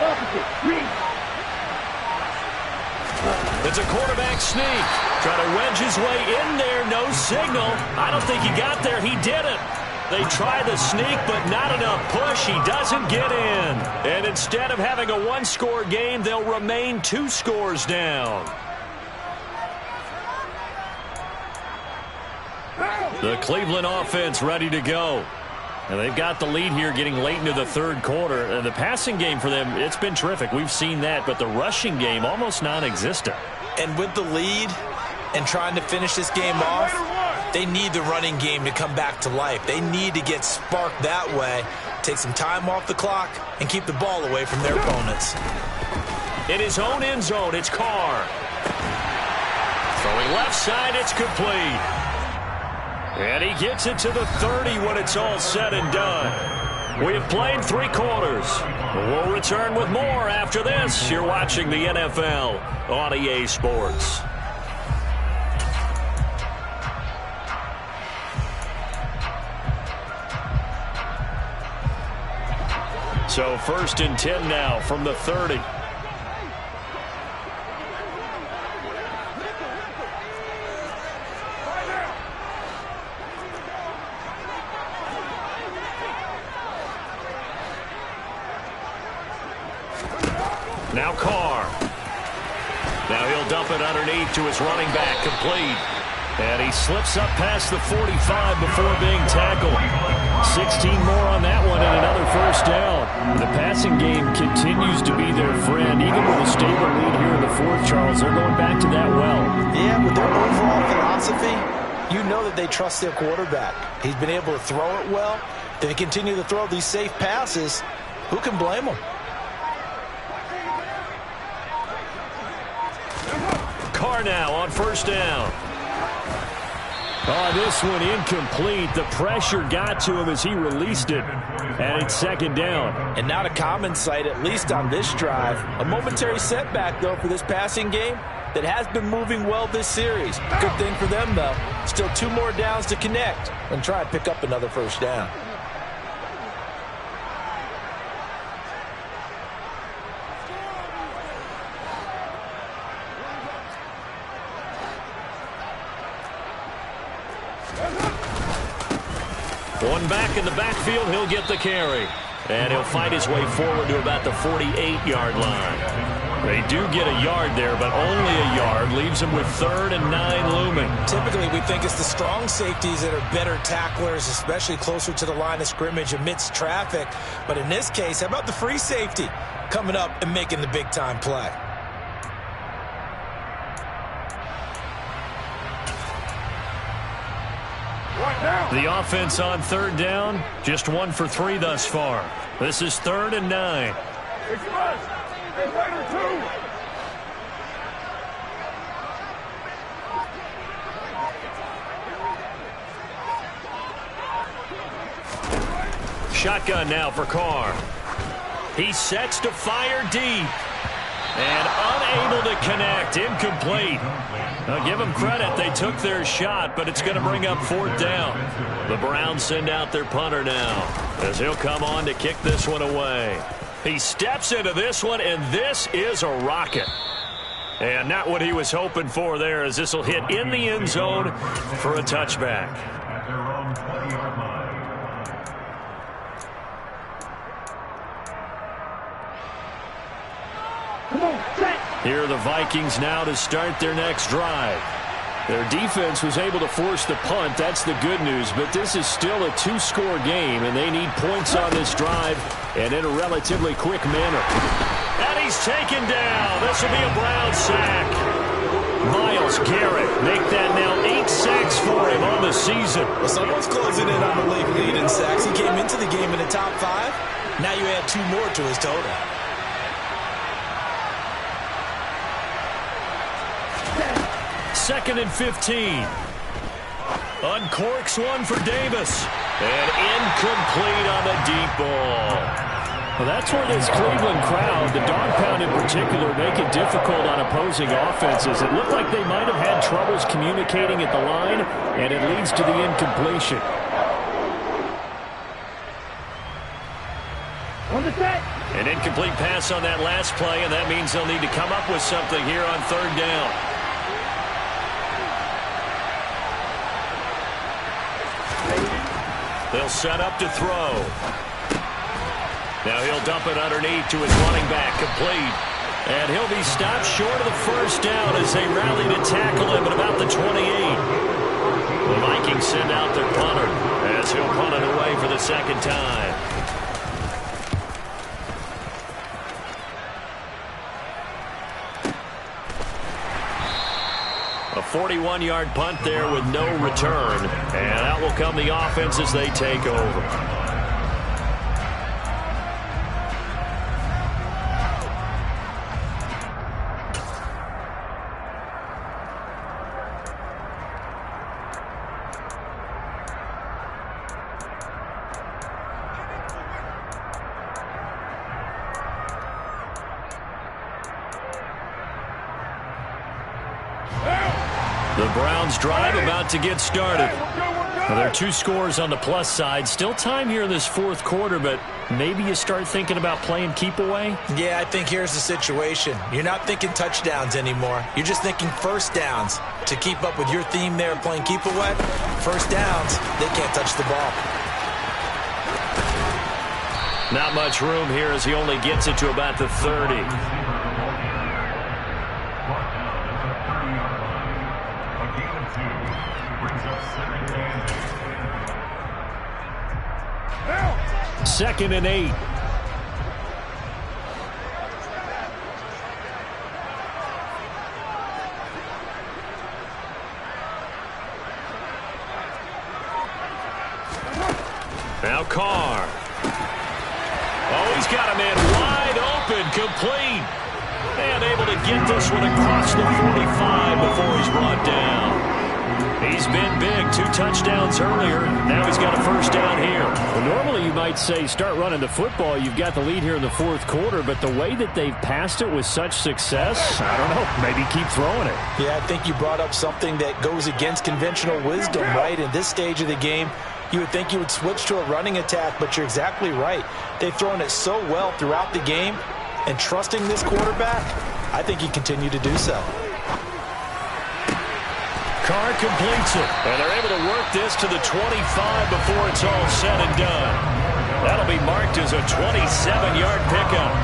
Opposite, read. It's a quarterback sneak. Trying to wedge his way in there. No signal. I don't think he got there. He didn't. They try the sneak, but not enough push. He doesn't get in. And instead of having a one-score game, they'll remain 2 scores down. The Cleveland offense ready to go. And they've got the lead here getting late into the third quarter. And the passing game for them, it's been terrific. We've seen that. But the rushing game, almost non-existent. And with the lead and trying to finish this game off, they need the running game to come back to life. They need to get sparked that way, take some time off the clock, and keep the ball away from their opponents. In his own end zone, it's Carr. Throwing left side, it's complete. And he gets it to the 30 when it's all said and done. We have played 3 quarters. We'll return with more after this. You're watching the NFL on EA Sports. So first and 10 now from the 30. Now Carr. Now he'll dump it underneath to his running back, complete. And he slips up past the 45 before being tackled. 16 more on that one and another first down. The passing game continues to be their friend. Even with a stable lead here in the fourth, Charles, they're going back to that well. Yeah, with their overall philosophy, you know that they trust their quarterback. He's been able to throw it well. They continue to throw these safe passes. Who can blame them? Carr now on first down. Oh, this one incomplete. The pressure got to him as he released it. And it's second down. And not a common sight, at least on this drive. A momentary setback, though, for this passing game that has been moving well this series. Good thing for them, though. Still 2 more downs to connect and try and pick up another first down. One back in the backfield, he'll get the carry. And he'll fight his way forward to about the 48-yard line. They do get a yard there, but only a yard. Leaves him with 3rd and 9 looming. Typically, we think it's the strong safeties that are better tacklers, especially closer to the line of scrimmage amidst traffic. But in this case, how about the free safety coming up and making the big-time play? The offense on 3rd down, just 1 for 3 thus far. This is 3rd and 9. Shotgun now for Carr. He sets to fire deep. And unable to connect. Incomplete. Now give them credit. They took their shot, but it's going to bring up 4th down. The Browns send out their punter now as he'll come on to kick this one away. He steps into this one, and this is a rocket. And not what he was hoping for there, as this will hit in the end zone for a touchback. Here are the Vikings now to start their next drive. Their defense was able to force the punt. That's the good news. But this is still a 2-score game, and they need points on this drive and in a relatively quick manner. And he's taken down. This will be a Brown sack. Myles Garrett make that now 8 sacks for him on the season. Well, someone's closing in on the league lead in sacks. He came into the game in the top 5. Now you add 2 more to his total. Second and 15. Uncorks one for Davis. And incomplete on the deep ball. Well, that's where this Cleveland crowd, the dog pound in particular, make it difficult on opposing offenses. It looked like they might have had troubles communicating at the line, and it leads to the incompletion. An incomplete pass on that last play, and that means they'll need to come up with something here on 3rd down. They'll set up to throw. Now he'll dump it underneath to his running back, complete. And he'll be stopped short of the first down as they rally to tackle him at about the 28. The Vikings send out their punter as he'll punt it away for the second time. A 41-yard punt there with no return. And out will come the offense as they take over. The Browns drive about to get started. Well, there are 2 scores on the plus side. Still time here in this 4th quarter, but maybe you start thinking about playing keep away? Yeah, I think here's the situation. You're not thinking touchdowns anymore. You're just thinking first downs. To keep up with your theme there, playing keep away, first downs, they can't touch the ball. Not much room here as he only gets it to about the 30. Second and 8. Now Carr. Oh, he's got a man wide open, complete. And able to get this one across the 45 before he's brought down. He's been big. 2 touchdowns earlier. Now he's got a first down here. Well, normally you might say start running the football. You've got the lead here in the fourth quarter, but the way that they've passed it with such success, I don't know, maybe keep throwing it. Yeah, I think you brought up something that goes against conventional wisdom, right? In this stage of the game, you would think you would switch to a running attack, but you're exactly right. They've thrown it so well throughout the game, and trusting this quarterback, I think he continue to do so. Carr completes it, and they're able to work this to the 25 before it's all said and done. That'll be marked as a 27-yard pickup.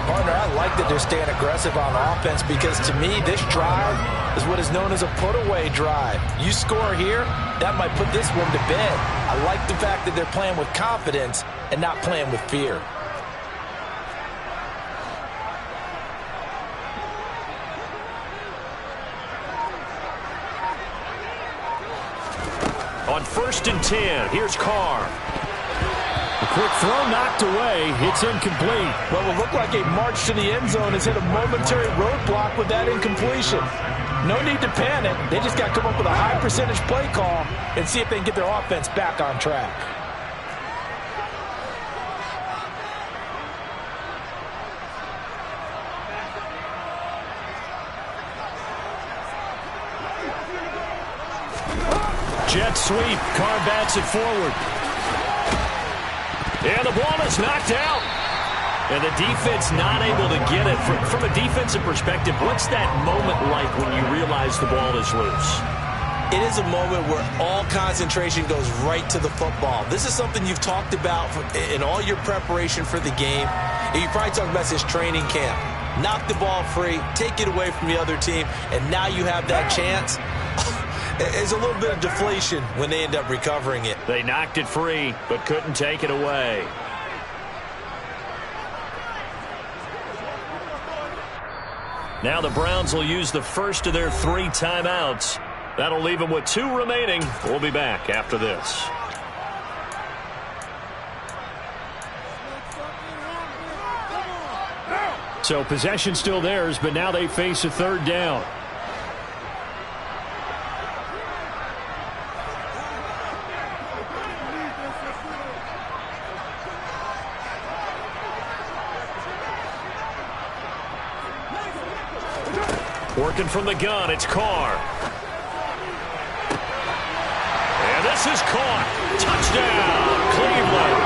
Partner, I like that they're staying aggressive on offense because to me, this drive is what is known as a put-away drive. You score here, that might put this one to bed. I like the fact that they're playing with confidence and not playing with fear. On 1st and 10, here's Carr. A quick throw knocked away. It's incomplete. What will look like a march to the end zone has hit a momentary roadblock with that incompletion. No need to panic. They just got to come up with a high percentage play call and see if they can get their offense back on track. Jet sweep. Carr bats it forward. And the ball is knocked out. And the defense not able to get it. From a defensive perspective, what's that moment like when you realize the ball is loose? It is a moment where all concentration goes right to the football. This is something you've talked about in all your preparation for the game. And you probably talked about this training camp. Knock the ball free, take it away from the other team, and now you have that chance. It's a little bit of deflation when they end up recovering it. They knocked it free, but couldn't take it away. Now the Browns will use the first of their 3 timeouts. That'll leave them with 2 remaining. We'll be back after this. So possession still theirs, but now they face a 3rd down. Working from the gun, it's Carr. And this is caught. Touchdown, Cleveland.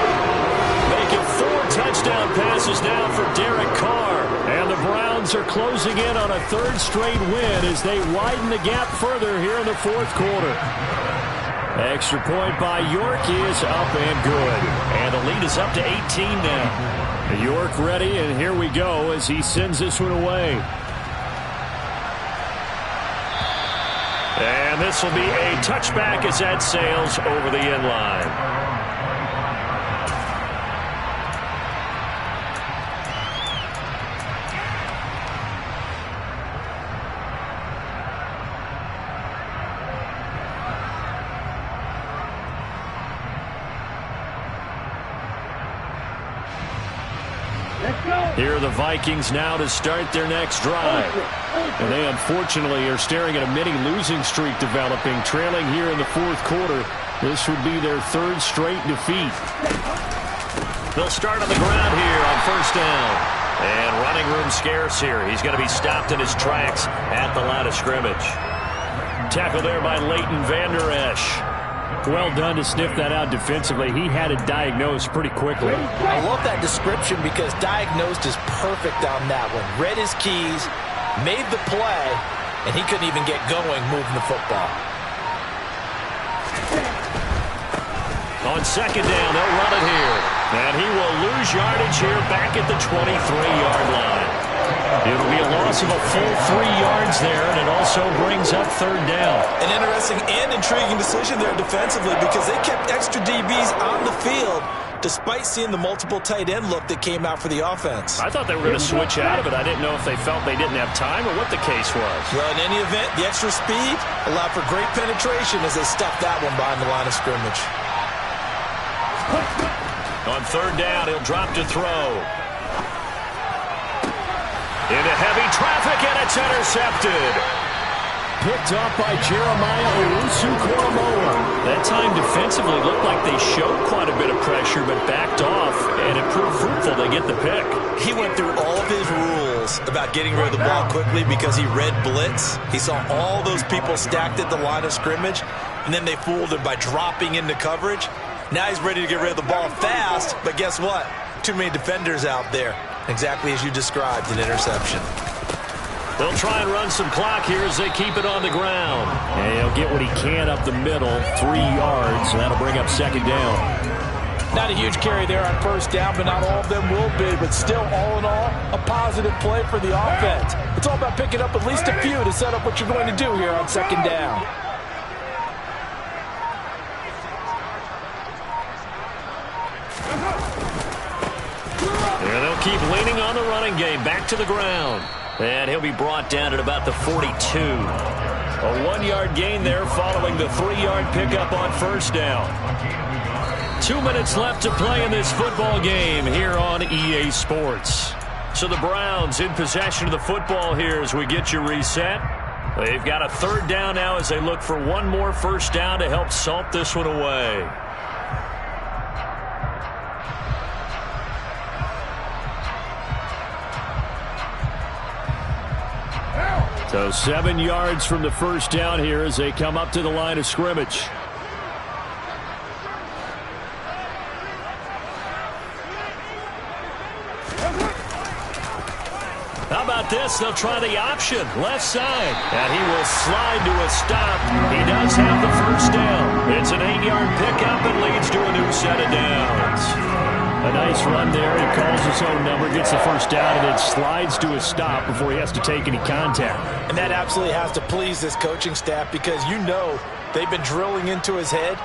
Making 4 touchdown passes now for Derek Carr. And the Browns are closing in on a 3rd straight win as they widen the gap further here in the 4th quarter. Extra point by York is up and good. And the lead is up to 18 now. York ready, and here we go as he sends this one away. And this will be a touchback as that sails over the end line. Here are the Vikings now to start their next drive. And they unfortunately are staring at a mini losing streak developing, trailing here in the 4th quarter. This would be their 3rd straight defeat. They'll start on the ground here on 1st down. And running room scarce here. He's going to be stopped in his tracks at the line of scrimmage. Tackle there by Leighton Vander Esch. Well done to sniff that out defensively. He had it diagnosed pretty quickly. I love that description because diagnosed is perfect on that one. Read his keys, made the play, and he couldn't even get going moving the football. On 2nd down, they'll run it here. And he will lose yardage here back at the 23-yard line. It'll be a loss of a full 3 yards there, and it also brings up third down. An interesting and intriguing decision there defensively because they kept extra DBs on the field despite seeing the multiple tight end look that came out for the offense. I thought they were going to switch out of it. I didn't know if they felt they didn't have time or what the case was. Well, in any event, the extra speed allowed for great penetration as they stuffed that one behind the line of scrimmage. On third down, he'll drop to throw. Into heavy traffic, and it's intercepted. Picked off by Jeremiah Owusu-Koramoah. That time defensively looked like they showed quite a bit of pressure, but backed off, and it proved fruitful. They get the pick. He went through all of his rules about getting rid of the ball quickly because he read blitz. He saw all those people stacked at the line of scrimmage, and then they fooled him by dropping into coverage. Now he's ready to get rid of the ball fast, but guess what? Too many defenders out there. Exactly as you described, an interception. They'll try and run some clock here as they keep it on the ground. And he'll get what he can up the middle, 3 yards, and that'll bring up second down. Not a huge carry there on first down, but not all of them will be. But still, all in all, a positive play for the offense. It's all about picking up at least a few to set up what you're going to do here on second down. And they'll keep leaning on the running game. Back to the ground. And he'll be brought down at about the 42. A 1-yard gain there following the 3-yard pickup on first down. 2 minutes left to play in this football game here on EA Sports. So the Browns in possession of the football here as we get you reset. They've got a third down now as they look for one more first down to help salt this one away. So 7 yards from the first down here as they come up to the line of scrimmage. How about this? They'll try the option. Left side. And he will slide to a stop. He does have the first down. It's an 8-yard pickup and leads to a new set of downs. A nice run there. He calls his own number, gets the first down, and then slides to a stop before he has to take any contact. And that absolutely has to please this coaching staff because you know they've been drilling into his head.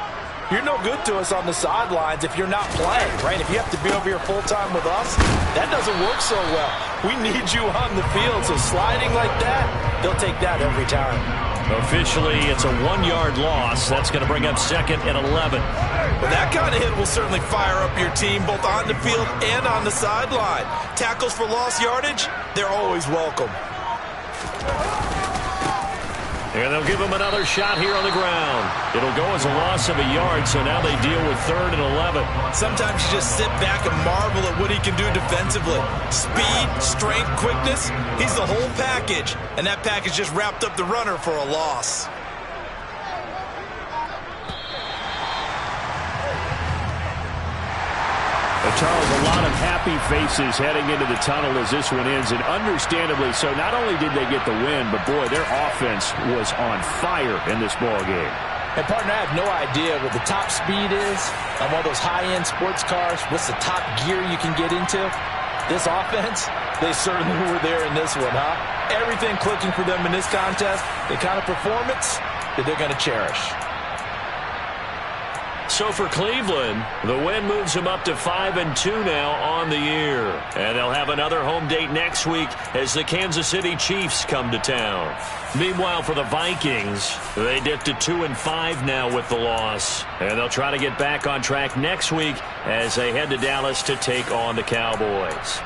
You're no good to us on the sidelines if you're not playing, right? If you have to be over here full-time with us, that doesn't work so well. We need you on the field, so sliding like that, they'll take that every time. Officially, it's a 1-yard loss. That's going to bring up second and 11. Well, that kind of hit will certainly fire up your team both on the field and on the sideline. Tackles for lost yardage, they're always welcome. And they'll give him another shot here on the ground. It'll go as a loss of a yard, so now they deal with third and 11. Sometimes you just sit back and marvel at what he can do defensively. Speed, strength, quickness, he's the whole package. And that package just wrapped up the runner for a loss. Charles, a lot of happy faces heading into the tunnel as this one ends, and understandably so. Not only did they get the win, but boy, their offense was on fire in this ball game. And partner, I have no idea what the top speed is on one of those high-end sports cars. What's the top gear you can get into? This offense, they certainly were there in this one, huh? Everything clicking for them in this contest, the kind of performance that they're going to cherish. So for Cleveland, the win moves them up to 5-2 now on the year. And they'll have another home date next week as the Kansas City Chiefs come to town. Meanwhile, for the Vikings, they dip to 2-5 now with the loss. And they'll try to get back on track next week as they head to Dallas to take on the Cowboys.